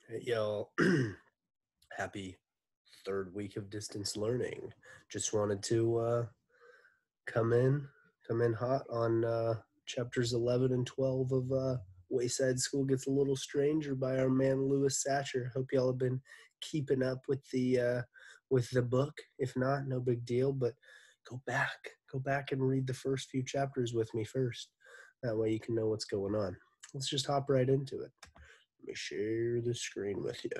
Hey, y'all. Happy third week of distance learning. Just wanted to come in, come in hot on chapters 11 and 12 of Wayside School Gets a Little Stranger by our man Louis Sachar. Hope y'all have been keeping up with the book. If not, no big deal. But go back and read the first few chapters with me first. That way you can know what's going on. Let's just hop right into it. Let me share the screen with you.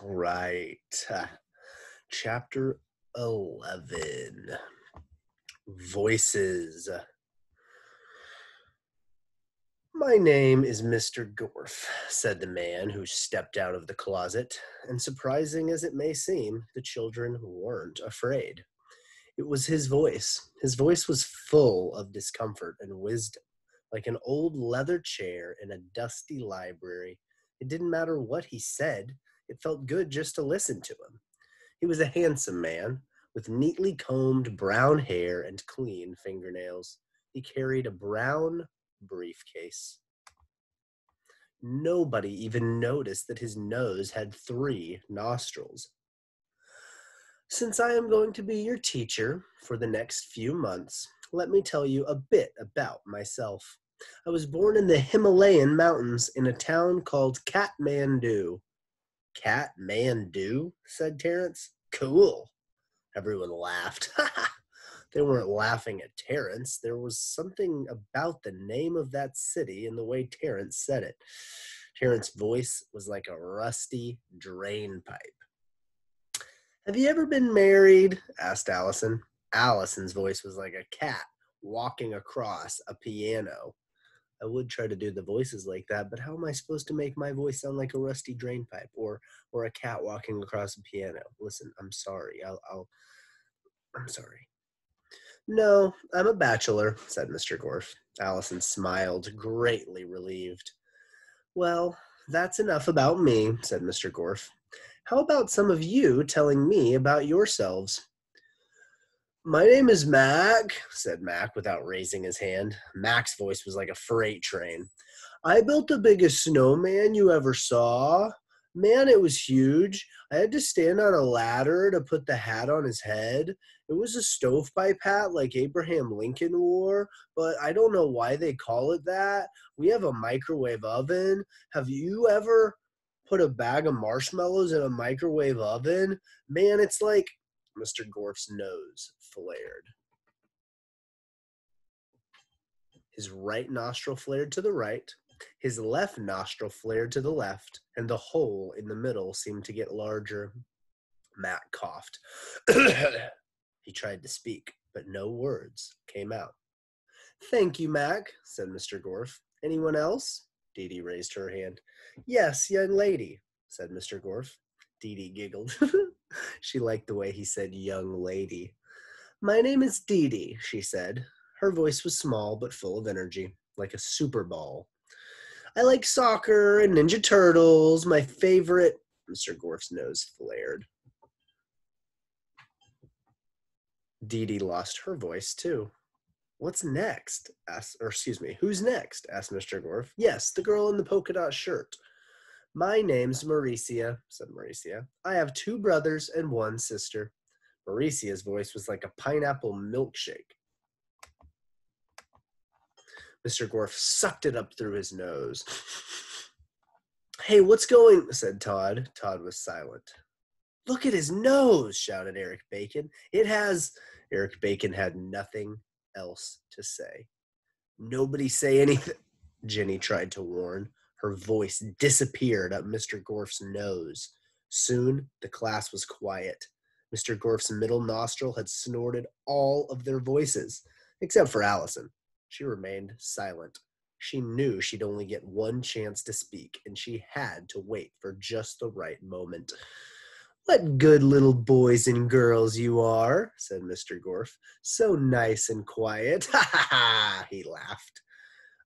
All right. Chapter 11. Voices. My name is Mr. Gorf, said the man who stepped out of the closet, and surprising as it may seem, the children weren't afraid. It was his voice. His voice was full of discomfort and wisdom, like an old leather chair in a dusty library. It didn't matter what he said, it felt good just to listen to him. He was a handsome man, with neatly combed brown hair and clean fingernails. He carried a brown briefcase. Nobody even noticed that his nose had 3 nostrils. Since I am going to be your teacher for the next few months, let me tell you a bit about myself. I was born in the Himalayan mountains in a town called Kathmandu. Kathmandu? Said Terence. Cool. Everyone laughed. They weren't laughing at Terence. There was something about the name of that city and the way Terence said it. Terence's voice was like a rusty drain pipe. Have you ever been married? Asked Allison. Allison's voice was like a cat walking across a piano. I would try to do the voices like that, but how am I supposed to make my voice sound like a rusty drain pipe or a cat walking across a piano? Listen, I'm sorry. I'm sorry. No, I'm a bachelor, said Mr. Gorf. Allison smiled, greatly relieved. Well, that's enough about me, said Mr. Gorf. How about some of you telling me about yourselves? My name is Mac, said Mac without raising his hand. Mac's voice was like a freight train. I built the biggest snowman you ever saw. Man, it was huge. I had to stand on a ladder to put the hat on his head. It was a stovepipe hat like Abraham Lincoln wore, but I don't know why they call it that. We have a microwave oven. Have you ever put a bag of marshmallows in a microwave oven? Man, it's like Mr. Gorf's nose flared. His right nostril flared to the right, his left nostril flared to the left, and the hole in the middle seemed to get larger. Matt coughed. He tried to speak, but no words came out. Thank you, Mac, said Mr. Gorf. Anyone else? Dee Dee raised her hand. Yes, young lady, said Mr. Gorf. Dee Dee giggled. She liked the way he said young lady. My name is Dee Dee, she said. Her voice was small but full of energy, like a super ball. I like soccer and Ninja Turtles. My favorite... Mr. Gorf's nose flared. Dee Dee lost her voice, too. What's next? Who's next? Asked Mr. Gorf. Yes, the girl in the polka dot shirt. My name's Mauricia, said Mauricia. I have 2 brothers and 1 sister. Mauricia's voice was like a pineapple milkshake. Mr. Gorf sucked it up through his nose. Hey, what's going? Said Todd. Todd was silent. Look at his nose, shouted Eric Bacon. Eric Bacon had nothing else to say. Nobody say anything, Jenny tried to warn. Her voice disappeared up Mr. Gorf's nose. Soon, the class was quiet. Mr. Gorf's middle nostril had snorted all of their voices, except for Allison. She remained silent. She knew she'd only get 1 chance to speak, and she had to wait for just the right moment. What good little boys and girls you are, said Mr. Gorf. So nice and quiet. Ha ha ha, he laughed.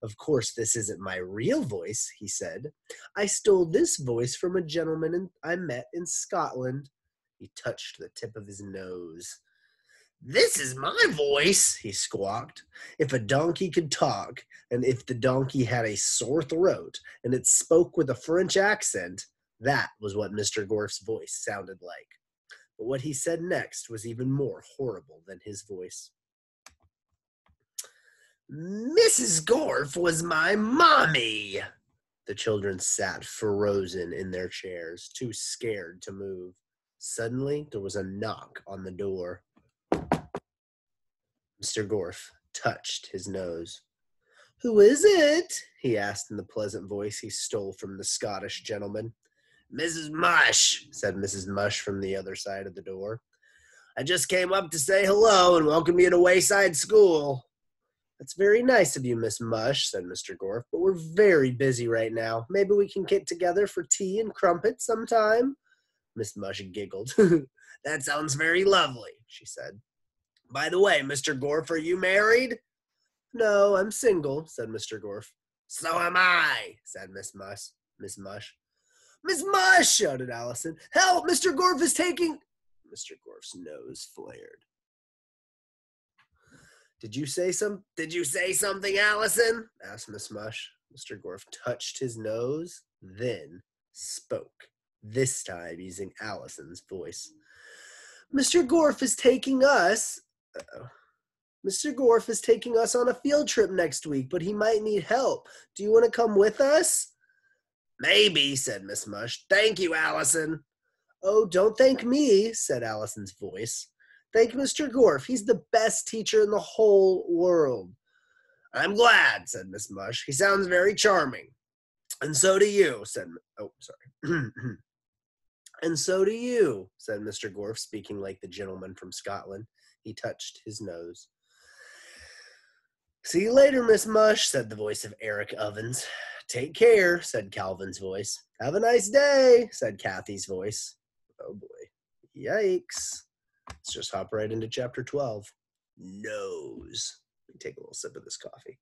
Of course, this isn't my real voice, he said. I stole this voice from a gentleman I met in Scotland. He touched the tip of his nose. This is my voice, he squawked. If a donkey could talk, and if the donkey had a sore throat, and it spoke with a French accent, that was what Mr. Gorf's voice sounded like. But what he said next was even more horrible than his voice. Mrs. Gorf was my mommy. The children sat frozen in their chairs, too scared to move. Suddenly, there was a knock on the door. Mr. Gorf touched his nose. Who is it? He asked in the pleasant voice he stole from the Scottish gentleman. Mrs. Mush, said Mrs. Mush from the other side of the door. I just came up to say hello and welcome you to Wayside School. That's very nice of you, Miss Mush, said Mr. Gorf, but we're very busy right now. Maybe we can get together for tea and crumpets sometime? Miss Mush giggled. That sounds very lovely, she said. By the way, Mr. Gorf, are you married? No, I'm single, said Mr. Gorf. So am I, said Miss Mush. Miss Mush, shouted Allison. Help, Mr. Gorf is taking... Mr. Gorf's nose flared. Did you say something, Allison? Asked Miss Mush. Mr. Gorf touched his nose, then spoke, this time using Allison's voice. Mr. Gorf is taking us... Mr. Gorf is taking us on a field trip next week, but he might need help. Do you want to come with us? Maybe, said Miss Mush. Thank you, Allison. Oh, don't thank me, said Allison's voice. Thank Mr. Gorf. He's the best teacher in the whole world. I'm glad, said Miss Mush. He sounds very charming. And so do you, said... Oh, sorry. And so do you, said Mr. Gorf, speaking like the gentleman from Scotland. He touched his nose. See you later, Miss Mush, said the voice of Eric Ovens. Take care, said Calvin's voice. Have a nice day, said Kathy's voice. Oh, boy. Yikes. Let's just hop right into chapter 12. Nose. Let me take a little sip of this coffee.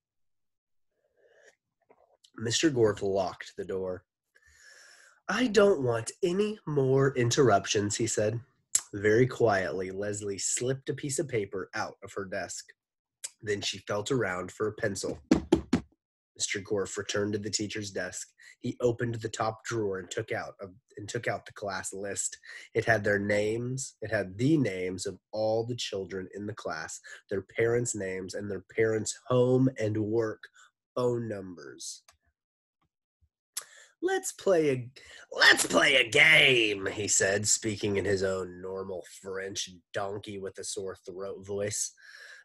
Mr. Gorf locked the door. I don't want any more interruptions, he said. Very quietly, Leslie slipped a piece of paper out of her desk. Then she felt around for a pencil. Mr. Gorf returned to the teacher's desk. He opened the top drawer and took out the class list. It had the names of all the children in the class, their parents' names, and their parents' home and work phone numbers. Let's play a game, he said, speaking in his own normal French donkey with a sore throat voice.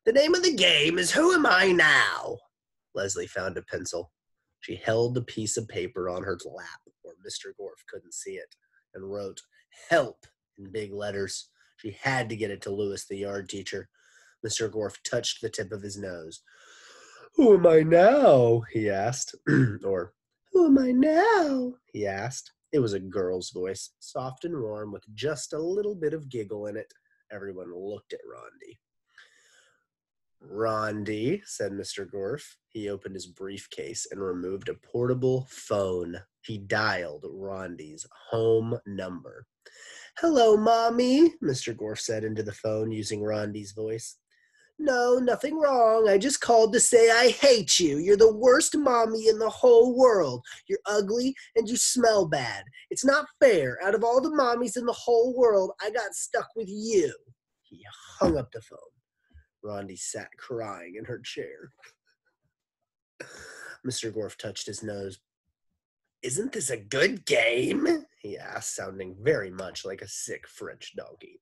The name of the game is Who Am I Now? Leslie found a pencil. She held the piece of paper on her lap where Mr. Gorf couldn't see it and wrote, Help, in big letters. She had to get it to Louis, the yard teacher. Mr. Gorf touched the tip of his nose. Who am I now? He asked. Or, who am I now? He asked. It was a girl's voice, soft and warm, with just a little bit of giggle in it. Everyone looked at Rondi. Rondi, said Mr. Gorf. He opened his briefcase and removed a portable phone. He dialed Rondi's home number. Hello, Mommy, Mr. Gorf said into the phone using Rondi's voice. No, nothing wrong. I just called to say I hate you. You're the worst mommy in the whole world. You're ugly and you smell bad. It's not fair. Out of all the mommies in the whole world, I got stuck with you. He hung up the phone. Rondi sat crying in her chair. Mr. Gorf touched his nose. Isn't this a good game? He asked, sounding very much like a sick French donkey.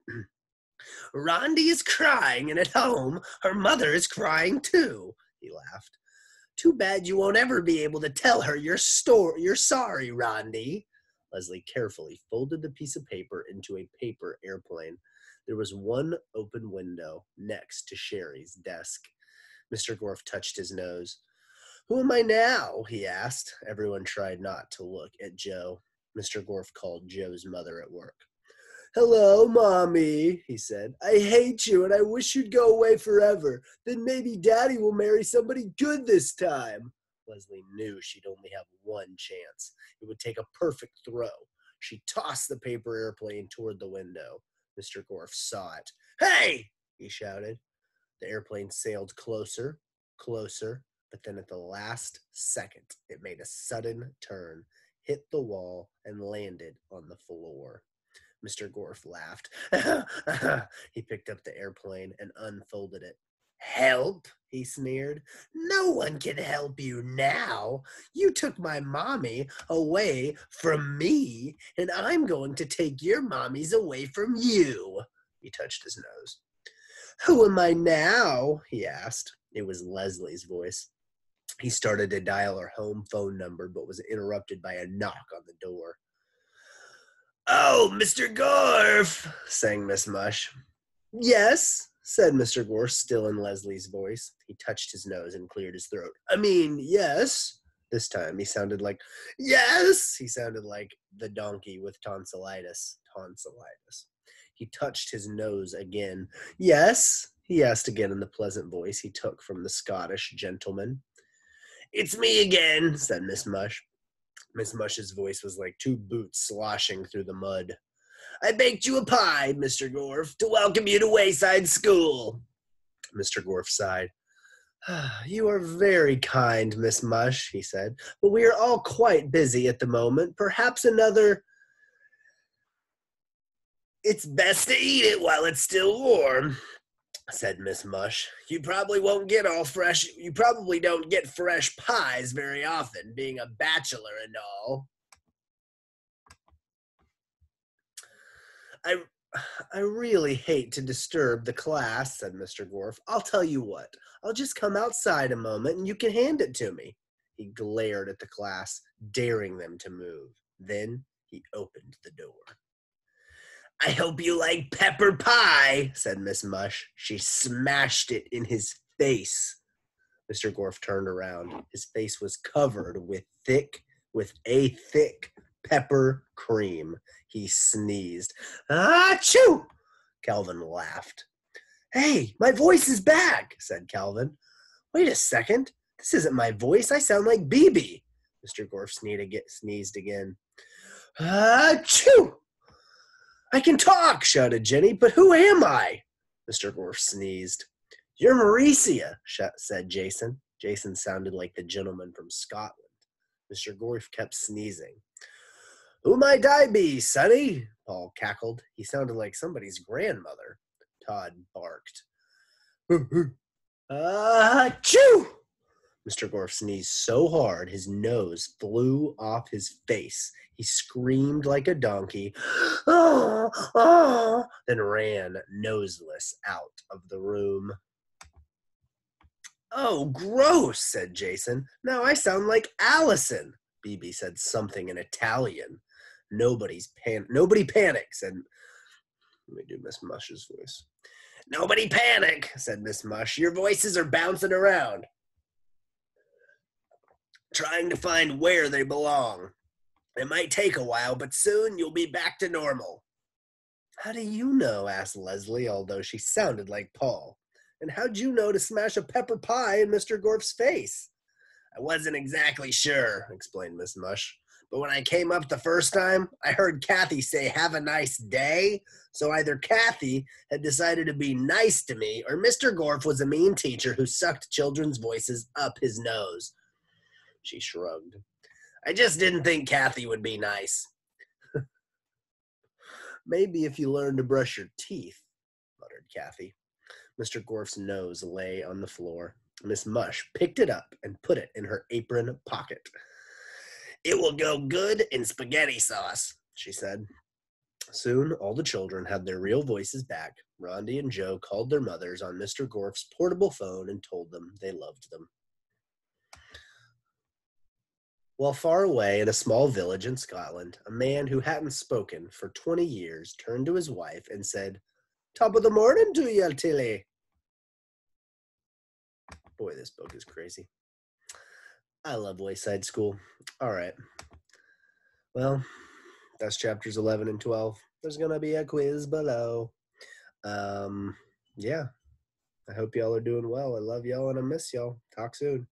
Rondi is crying, and at home, her mother is crying too, he laughed. Too bad you won't ever be able to tell her you're sorry, Rondi. Leslie carefully folded the piece of paper into a paper airplane. There was one open window next to Sherry's desk. Mr. Gorf touched his nose. Who am I now? He asked. Everyone tried not to look at Joe. Mr. Gorf called Joe's mother at work. Hello, Mommy, he said. I hate you and I wish you'd go away forever. Then maybe Daddy will marry somebody good this time. Leslie knew she'd only have one chance. It would take a perfect throw. She tossed the paper airplane toward the window. Mr. Gorf saw it. Hey, he shouted. The airplane sailed closer, closer, but then at the last second, it made a sudden turn, hit the wall, and landed on the floor. Mr. Gorf laughed. He picked up the airplane and unfolded it. Help, he sneered. No one can help you now. You took my mommy away from me, and I'm going to take your mommies away from you. He touched his nose. Who am I now? He asked. It was Leslie's voice. He started to dial her home phone number, but was interrupted by a knock on the door. Oh, Mr. Gorf, sang Miss Mush. Yes, said Mr. Gorf, still in Leslie's voice. He touched his nose and cleared his throat. I mean, yes. This time he sounded like, yes. He sounded like the donkey with tonsillitis. Tonsillitis. He touched his nose again. Yes, he asked again in the pleasant voice he took from the Scottish gentleman. It's me again, said Miss Mush. Miss Mush's voice was like two boots sloshing through the mud. I baked you a pie, Mr. Gorf, to welcome you to Wayside School. Mr. Gorf sighed. You are very kind, Miss Mush, he said, but we are all quite busy at the moment. Perhaps another... It's best to eat it while it's still warm, said Miss Mush. You probably don't get fresh pies very often, being a bachelor and all. I really hate to disturb the class, said Mr. Gorf. I'll tell you what. I'll just come outside a moment and you can hand it to me. He glared at the class, daring them to move. Then he opened the door. I hope you like pepper pie, said Miss Mush. She smashed it in his face. Mr. Gorf turned around. His face was covered with a thick pepper cream. He sneezed. Achoo! Calvin laughed. Hey, my voice is back, said Calvin. Wait a second. This isn't my voice. I sound like BB. Mr. Gorf sneezed again. Achoo! I can talk, shouted Jenny, but who am I? Mr. Gorf sneezed. You're Mauricia, said Jason. Jason sounded like the gentleman from Scotland. Mr. Gorf kept sneezing. Who might I be, sonny? Paul cackled. He sounded like somebody's grandmother. Todd barked. Achoo! Mr. Gorf sneezed so hard his nose flew off his face. He screamed like a donkey, then ran noseless out of the room. Oh, gross, said Jason. Now I sound like Allison. BB said something in Italian. Nobody panic, said... Let me do Miss Mush's voice. Nobody panic, said Miss Mush. Your voices are bouncing around, trying to find where they belong. It might take a while, but soon you'll be back to normal. How do you know? Asked Leslie, although she sounded like Paul. And how'd you know to smash a pepper pie in Mr. Gorf's face? I wasn't exactly sure, explained Miss Mush. But when I came up the first time, I heard Kathy say, have a nice day. So either Kathy had decided to be nice to me, or Mr. Gorf was a mean teacher who sucked children's voices up his nose. She shrugged. I just didn't think Kathy would be nice. Maybe if you learn to brush your teeth, muttered Kathy. Mr. Gorf's nose lay on the floor. Miss Mush picked it up and put it in her apron pocket. It will go good in spaghetti sauce, she said. Soon, all the children had their real voices back. Rondi and Joe called their mothers on Mr. Gorf's portable phone and told them they loved them. While far away in a small village in Scotland, a man who hadn't spoken for 20 years turned to his wife and said, Top of the morning to you, Tilly. Boy, this book is crazy. I love Wayside School. All right. Well, that's chapters 11 and 12. There's going to be a quiz below. Yeah. I hope y'all are doing well. I love y'all and I miss y'all. Talk soon.